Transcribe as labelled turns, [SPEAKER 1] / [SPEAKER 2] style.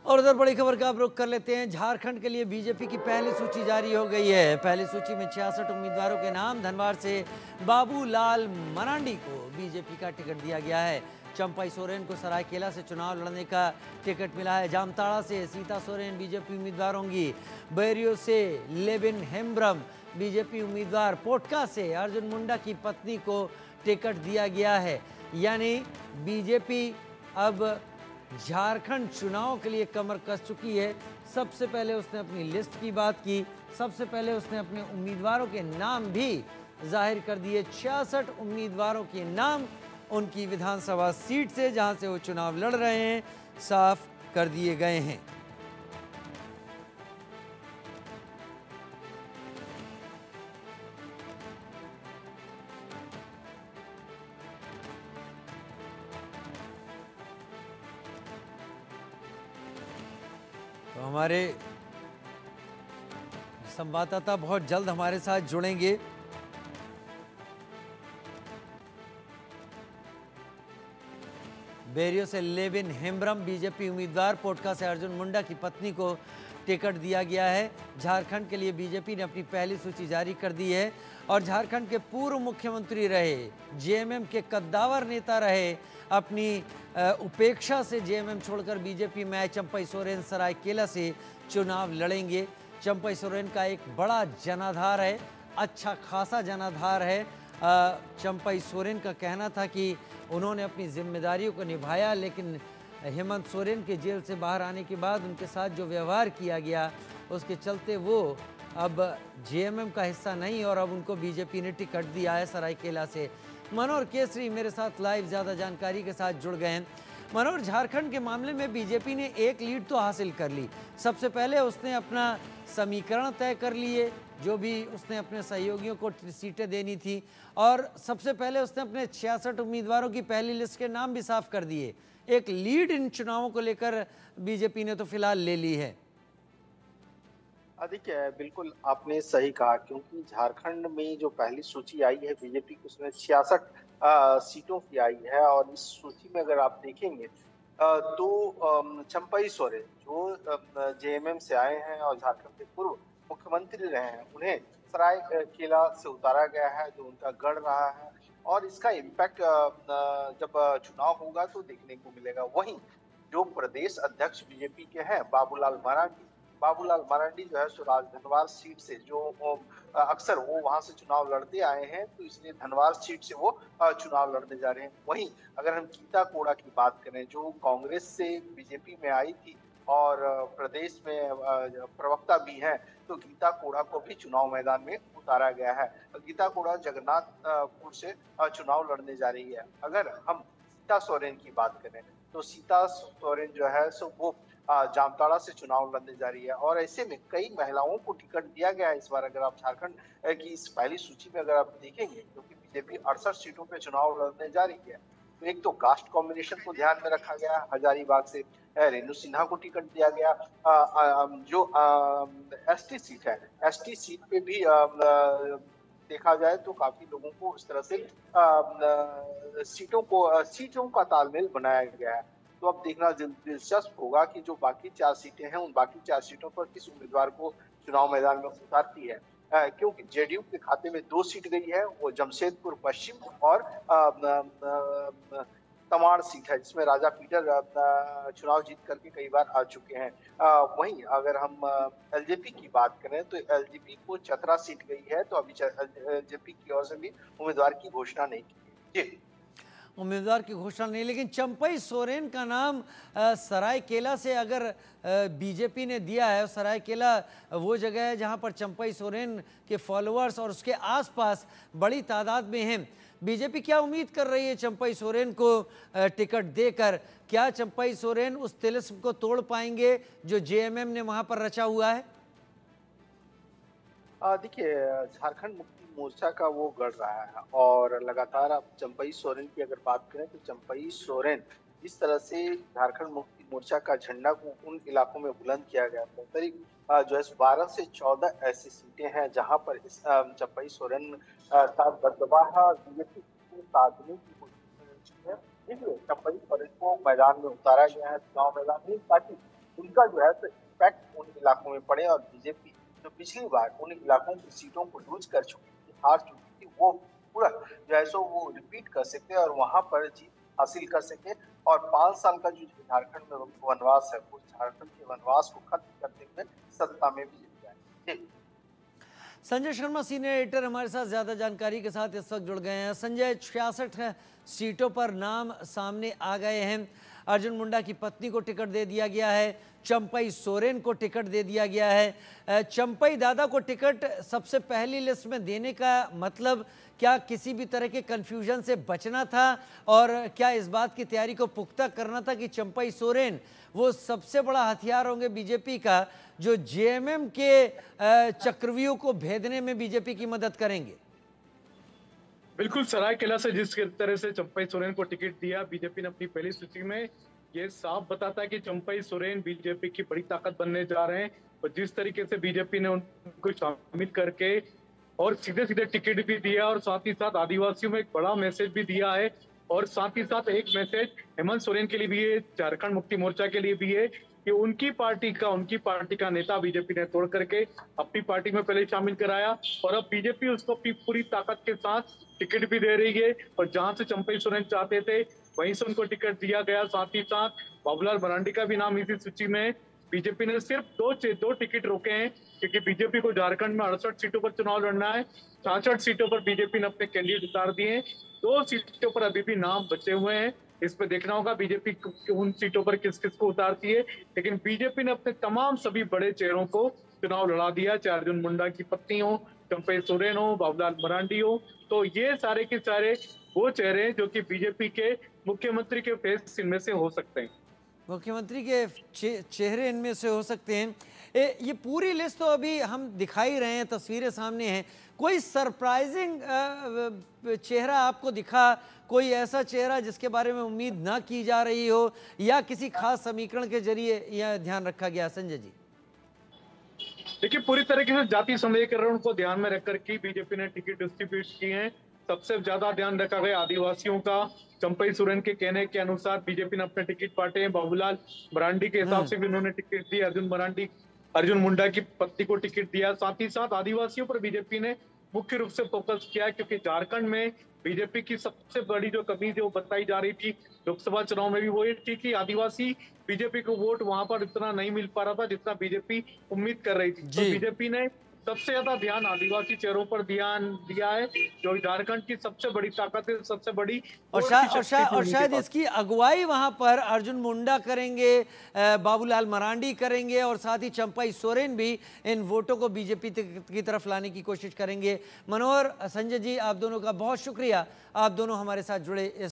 [SPEAKER 1] और उधर बड़ी खबर का आप रुख कर लेते हैं। झारखंड के लिए बीजेपी की पहली सूची जारी हो गई है। पहली सूची में 66 उम्मीदवारों के नाम। धनबाद से बाबूलाल मरांडी को बीजेपी का टिकट दिया गया है। चंपई सोरेन को सरायकेला से चुनाव लड़ने का टिकट मिला है। जामताड़ा से सीता सोरेन बीजेपी उम्मीदवार होंगी। बैरियो से लेबिन हेम्ब्रम बीजेपी उम्मीदवार। पोटका से अर्जुन मुंडा की पत्नी को टिकट दिया गया है। यानी बीजेपी अब झारखंड चुनाव के लिए कमर कस चुकी है। सबसे पहले उसने अपनी लिस्ट की बात की, सबसे पहले उसने अपने उम्मीदवारों के नाम भी जाहिर कर दिए। 66 उम्मीदवारों के नाम उनकी विधानसभा सीट से जहां से वो चुनाव लड़ रहे हैं साफ कर दिए गए हैं। तो हमारे संवाददाता बहुत जल्द हमारे साथ जुड़ेंगे। बैरियो से लेविन हेम्ब्रम बीजेपी उम्मीदवार। पोटका से अर्जुन मुंडा की पत्नी को टिकट दिया गया है। झारखंड के लिए बीजेपी ने अपनी पहली सूची जारी कर दी है। और झारखंड के पूर्व मुख्यमंत्री रहे, जेएमएम के कद्दावर नेता रहे, अपनी उपेक्षा से जेएमएम छोड़कर बीजेपी में आए चंपई सोरेन सरायकेला से चुनाव लड़ेंगे। चंपई सोरेन का एक बड़ा जनाधार है, अच्छा खासा जनाधार है। चंपई सोरेन का कहना था कि उन्होंने अपनी जिम्मेदारियों को निभाया, लेकिन हेमंत सोरेन के जेल से बाहर आने के बाद उनके साथ जो व्यवहार किया गया उसके चलते वो अब जेएमएम का हिस्सा नहीं और अब उनको बीजेपी ने टिकट दिया है सरायकेला से। मनोहर केसरी मेरे साथ लाइव ज़्यादा जानकारी के साथ जुड़ गए हैं। मनोहर, झारखंड के मामले में बीजेपी ने एक लीड तो हासिल कर ली। सबसे पहले उसने अपना समीकरण तय कर लिए, जो भी उसने अपने सहयोगियों को सीटें देनी थी, और सबसे पहले उसने अपने 66 उम्मीदवारों की पहली लिस्ट के नाम भी साफ कर दिए। एक लीड इन चुनावों को लेकर बीजेपी ने तो फिलहाल ले ली है।
[SPEAKER 2] देखिए, बिल्कुल आपने सही कहा, क्योंकि झारखंड में जो पहली सूची आई है बीजेपी की, उसमें 66 सीटों की आई है। और इस सूची में अगर आप देखेंगे तो चंपई सोरेन जो जेएमएम से आए हैं और झारखंड के पूर्व मुख्यमंत्री रहे हैं, उन्हें सरायकेला से उतारा गया है, जो उनका गढ़ रहा है। और इसका इम्पैक्ट जब चुनाव होगा तो देखने को मिलेगा। वहीं जो प्रदेश अध्यक्ष बीजेपी के हैं बाबूलाल मरांडी जो है सो धनबाद सीट से, जो अक्सर वो वहां से चुनाव लड़ते आए हैं, तो इसलिए धनबाद सीट से वो चुनाव लड़ने जा रहे हैं। वहीं अगर हम गीता कोड़ा की बात करें, जो कांग्रेस से बीजेपी में आई थी और प्रदेश में प्रवक्ता भी हैं, तो गीता कोड़ा को भी चुनाव मैदान में उतारा गया है। गीता कोड़ा जगन्नाथपुर से चुनाव लड़ने जा रही है। अगर हम सीता सोरेन की बात करें, तो सीता सोरेन जो है सो वो जामताड़ा से चुनाव लड़ने जा रही है। और ऐसे में कई महिलाओं को टिकट दिया गया है इस बार। अगर आप झारखंड की इस पहली सूची में अगर आप देखेंगे, क्योंकि बीजेपी 68 सीटों पे चुनाव लड़ने जा रही है, तो एक तो कास्ट कॉम्बिनेशन को ध्यान में रखा गया। हजारीबाग से रेणु सिन्हा को टिकट दिया गया। जो एसटी सीट है, एसटी सीट पे भी देखा जाए तो काफी लोगों को इस तरह से सीटों का तालमेल बनाया गया है। तो अब देखना दिलचस्प होगा कि जो बाकी 4 सीटें हैं, उन बाकी 4 सीटों पर किस उम्मीदवार को चुनाव मैदान में उतारती है। क्योंकि जेडीयू के खाते में 2 सीट गई है, वो जमशेदपुर पश्चिम और तमाड़ सीट है, जिसमें राजा पीटर चुनाव जीत करके कई बार आ चुके हैं। वहीं अगर हम एलजेपी की बात करें, तो एलजेपी को चतरा सीट गई है, तो अभी एलजेपी की ओर से भी उम्मीदवार की घोषणा नहीं की गई।
[SPEAKER 1] उम्मीदवार की घोषणा नहीं, लेकिन चंपई सोरेन का नाम सरायकेला से अगर बीजेपी ने दिया है। सरायकेला वो जगह है जहां पर चंपई सोरेन के फॉलोअर्स और उसके आसपास बड़ी तादाद में हैं। बीजेपी क्या उम्मीद कर रही है चंपई सोरेन को टिकट देकर? क्या चंपई सोरेन उस तिलिस्म को तोड़ पाएंगे जो जेएमएम ने वहां पर रचा हुआ है?
[SPEAKER 2] देखिए, झारखंड मुक्ति मोर्चा का वो गढ़ रहा है, और लगातार आप चंपई सोरेन की अगर बात करें, तो चंपई सोरेन जिस तरह से झारखंड मुक्ति मोर्चा का झंडा को उन इलाकों में बुलंद किया गया था, करीब जो है 12 से 14 ऐसी सीटें हैं जहां पर इस चंपई सोरेन का दबदबा बीजेपी को साधने की कोशिश है। देखिए चंपई सोरेन को मैदान में उतारा गया है चुनाव मैदान में, ताकि उनका जो है इम्पैक्ट उन इलाकों में पड़े और बीजेपी जो पिछली बार उन इलाकों की सीटों को लूज कर चुकी थी, हार चुकी थी, वो पूरा जो है सो वो रिपीट कर सके और वहां पर जीत हासिल कर सके और 5 साल का जो झारखंड में वनवास है, वो झारखंड के वनवास को खत्म करते हुए सत्ता में भी जाए। जी।
[SPEAKER 1] संजय शर्मा सीनियर एडिटर हमारे साथ ज़्यादा जानकारी के साथ इस वक्त जुड़ गए हैं। संजय, 66 सीटों पर नाम सामने आ गए हैं। अर्जुन मुंडा की पत्नी को टिकट दे दिया गया है, चंपई सोरेन को टिकट दे दिया गया है। चंपई दादा को टिकट सबसे पहली लिस्ट में देने का मतलब क्या किसी भी तरह के कन्फ्यूजन से बचना था, और क्या इस बात की तैयारी को पुख्ता करना था कि चंपई सोरेन वो सबसे बड़ा हथियार होंगे बीजेपी का, जो जेएमएम के चक्रव्यूह को भेदने में बीजेपी की मदद करेंगे?
[SPEAKER 3] बिल्कुल, सरायकेला से जिस तरह से चंपई सोरेन को टिकट दिया बीजेपी ने अपनी पहली सूची में, ये साफ बताता है कि चंपई सोरेन बीजेपी की बड़ी ताकत बनने जा रहे हैं। और जिस तरीके से बीजेपी ने उनको शामिल करके और सीधे सीधे टिकट भी दिया और साथ ही साथ आदिवासियों में एक बड़ा मैसेज भी दिया है। और साथ ही साथ एक मैसेज हेमंत सोरेन के लिए भी है, झारखंड मुक्ति मोर्चा के लिए भी है कि उनकी पार्टी का नेता बीजेपी ने तोड़ करके अपनी पार्टी में पहले शामिल कराया और अब बीजेपी उसको अपनी पूरी ताकत के साथ टिकट भी दे रही है। और जहां से चंपई सोरेन चाहते थे वहीं से उनको टिकट दिया गया। साथ ही साथ बाबूलाल मरांडी का भी नाम इसी सूची में है। बीजेपी ने सिर्फ दो टिकट रोके हैं क्योंकि बीजेपी को झारखंड में 68 सीटों पर चुनाव लड़ना है। 66 सीटों पर बीजेपी ने अपने कैंडिडेट उतार दिए हैं। 2 सीटों पर अभी भी नाम बचे हुए हैं। इस पे देखना होगा बीजेपी उन सीटों पर किस किस को उतारती है। लेकिन बीजेपी ने अपने तमाम सभी बड़े चेहरों को चुनाव लड़ा दिया, चाहे अर्जुन मुंडा की पत्नी हो, चंपई सोरेन हो, बाबूलाल मरांडी हो। तो ये सारे के सारे वो चेहरे जो कि बीजेपी के मुख्यमंत्री के फेस इनमें से हो सकते हैं।
[SPEAKER 1] मुख्यमंत्री के चेहरे इनमें से हो सकते हैं। ये पूरी लिस्ट तो अभी हम दिखाई रहे हैं, तस्वीरें सामने हैं। कोई सरप्राइजिंग चेहरा आपको दिखा, कोई ऐसा चेहरा जिसके बारे में उम्मीद ना की जा रही हो, या किसी खास समीकरण के जरिए यह ध्यान रखा गया? संजय जी,
[SPEAKER 3] देखिए, पूरी तरीके से जाति समीकरण को ध्यान में रखकर के बीजेपी ने टिकट डिस्ट्रीब्यूट किए हैं। सबसे ज्यादा ध्यान रखा गया आदिवासियों का। चंपई सोरेन के कहने के अनुसार बीजेपी ने अपने टिकट बांटे हैं। बाबूलाल मरांडी के हिसाब से भी उन्होंने टिकट दी। अर्जुन मुंडा की पत्नी को टिकट दिया। साथ ही साथ आदिवासियों पर बीजेपी ने मुख्य रूप से फोकस किया क्योंकि झारखंड में बीजेपी की सबसे बड़ी जो कमी जो बताई जा रही थी लोकसभा चुनाव में भी, वो ये थी कि आदिवासी बीजेपी को वोट वहां पर इतना नहीं मिल पा रहा था जितना बीजेपी उम्मीद कर रही थी। तो बीजेपी ने सबसे ज्यादा ध्यान आदिवासी चेहरों पर ध्यान दिया है, जो झारखंड की सबसे बड़ी ताकत है, सबसे बड़ी
[SPEAKER 1] और शायद इसकी अगुवाई वहां पर अर्जुन मुंडा करेंगे, बाबूलाल मरांडी करेंगे, और साथ ही चंपई सोरेन भी इन वोटों को बीजेपी की तरफ लाने की कोशिश करेंगे। मनोहर, संजय जी, आप दोनों का बहुत शुक्रिया, आप दोनों हमारे साथ जुड़े।